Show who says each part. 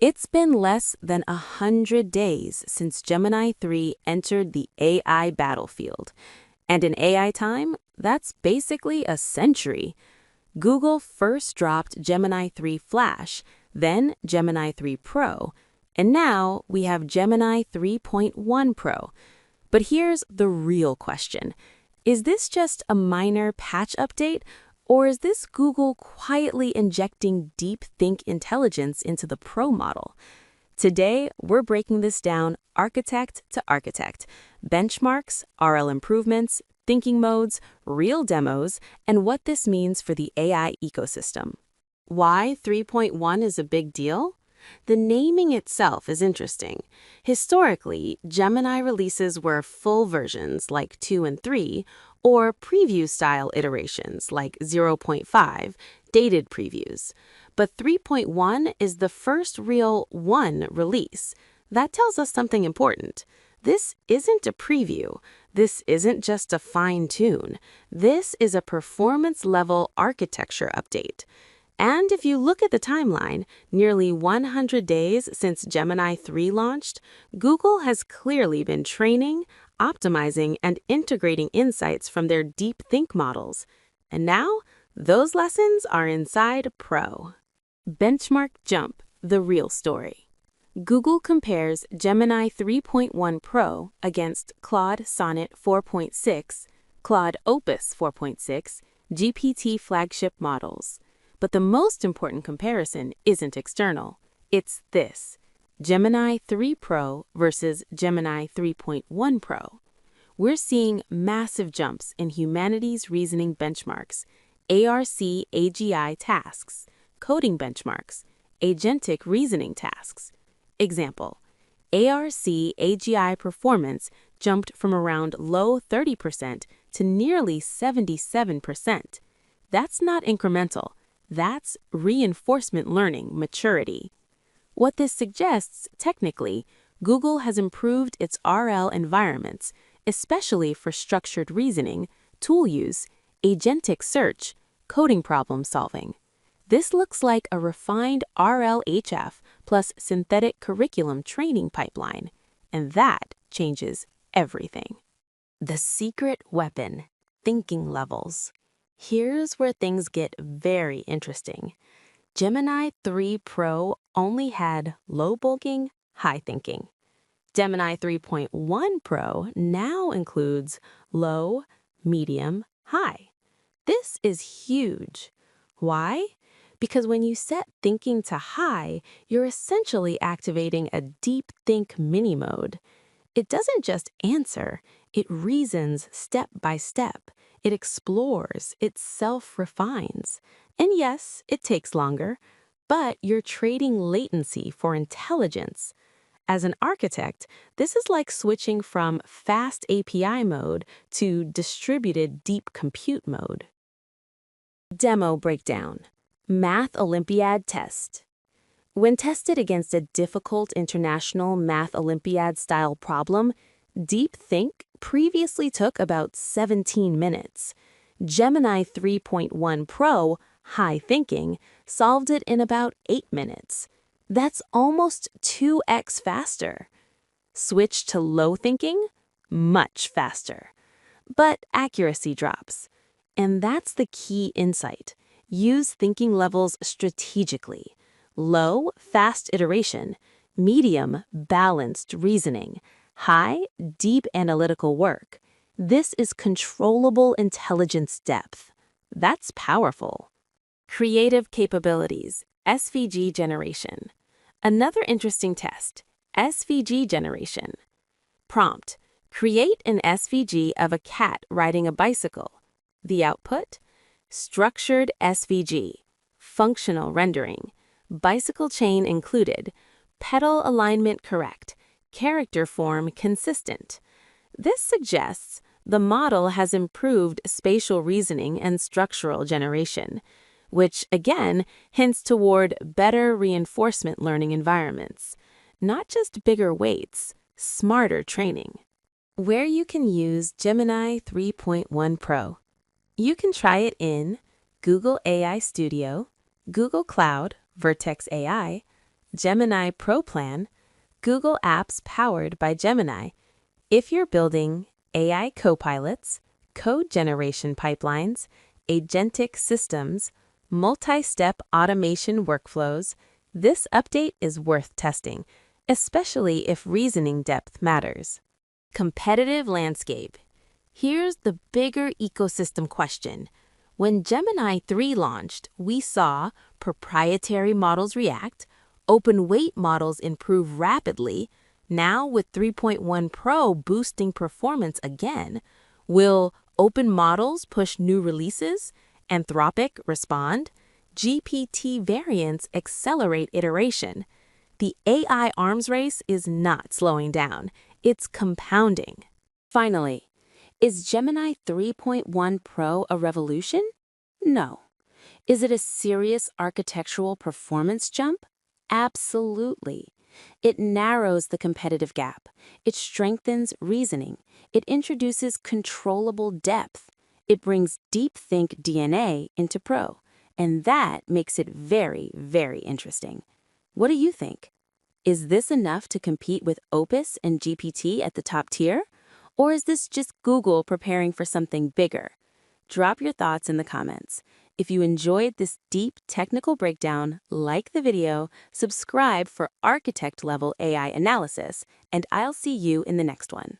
Speaker 1: It's been less than 100 days since Gemini 3 entered the AI battlefield. And in AI time, that's basically a century. Google first dropped Gemini 3 Flash, then Gemini 3 Pro, and now we have Gemini 3.1 Pro. But here's the real question. Is this just a minor patch update, or is this Google quietly injecting deep think intelligence into the Pro model? Today, we're breaking this down architect to architect. Benchmarks, RL improvements, thinking modes, real demos, and what this means for the AI ecosystem. Why 3.1 is a big deal? The naming itself is interesting. Historically, Gemini releases were full versions like 2 and 3, or preview-style iterations like 0.5, dated previews. But 3.1 is the first real one release. That tells us something important. This isn't a preview. This isn't just a fine-tune. This is a performance-level architecture update. And if you look at the timeline, nearly 100 days since Gemini 3 launched, Google has clearly been training, optimizing, and integrating insights from their deep think models. And now, those lessons are inside Pro. Benchmark Jump, the real story. Google compares Gemini 3.1 Pro against Claude Sonnet 4.6, Claude Opus 4.6, GPT flagship models. But the most important comparison isn't external. It's this: Gemini 3 Pro versus Gemini 3.1 Pro. We're seeing massive jumps in humanities reasoning benchmarks, ARC-AGI tasks, coding benchmarks, agentic reasoning tasks. Example: ARC-AGI performance jumped from around low 30% to nearly 77%. That's not incremental. That's reinforcement learning maturity. What this suggests, technically, Google has improved its RL environments, especially for structured reasoning, tool use, agentic search, coding problem solving. This looks like a refined RLHF plus synthetic curriculum training pipeline, and that changes everything. The secret weapon: thinking levels. Here's where things get very interesting. Gemini 3 Pro only had low bulking, high thinking. Gemini 3.1 Pro now includes low, medium, high. This is huge. Why? Because when you set thinking to high, you're essentially activating a deep think mini mode. It doesn't just answer, it reasons step by step. It explores, it self-refines. And yes, it takes longer, but you're trading latency for intelligence. As an architect, this is like switching from fast API mode to distributed deep compute mode. Demo breakdown. Math Olympiad test. When tested against a difficult international Math Olympiad-style problem, Deep Think previously took about 17 minutes. Gemini 3.1 Pro, high thinking, solved it in about 8 minutes. That's almost 2x faster. Switch to low thinking? Much faster. But accuracy drops. And that's the key insight. Use thinking levels strategically. Low, fast iteration. Medium, balanced reasoning. High, deep analytical work. This is controllable intelligence depth. That's powerful. Creative capabilities, SVG generation. Another interesting test, SVG generation. Prompt: create an SVG of a cat riding a bicycle. The output? Structured SVG, functional rendering, bicycle chain included, pedal alignment correct, character form consistent. This suggests the model has improved spatial reasoning and structural generation, which again hints toward better reinforcement learning environments, not just bigger weights, smarter training. Where you can use Gemini 3.1 Pro. You can try it in Google AI Studio, Google Cloud, Vertex AI, Gemini Pro Plan, Google Apps powered by Gemini. If you're building AI copilots, code generation pipelines, agentic systems, multi-step automation workflows, this update is worth testing, especially if reasoning depth matters. Competitive landscape. Here's the bigger ecosystem question. When Gemini 3 launched, we saw proprietary models react, open-weight models improve rapidly. Now, with 3.1 Pro boosting performance again, will open models push new releases? Anthropic respond? GPT variants accelerate iteration? The AI arms race is not slowing down, it's compounding. Finally, is Gemini 3.1 Pro a revolution? No. Is it a serious architectural performance jump? Absolutely. It narrows the competitive gap. It strengthens reasoning. It introduces controllable depth. It brings deep think DNA into Pro. And that makes it very, very interesting. What do you think? Is this enough to compete with Opus and GPT at the top tier? Or is this just Google preparing for something bigger? Drop your thoughts in the comments. If you enjoyed this deep technical breakdown, like the video, subscribe for architect-level AI analysis, and I'll see you in the next one.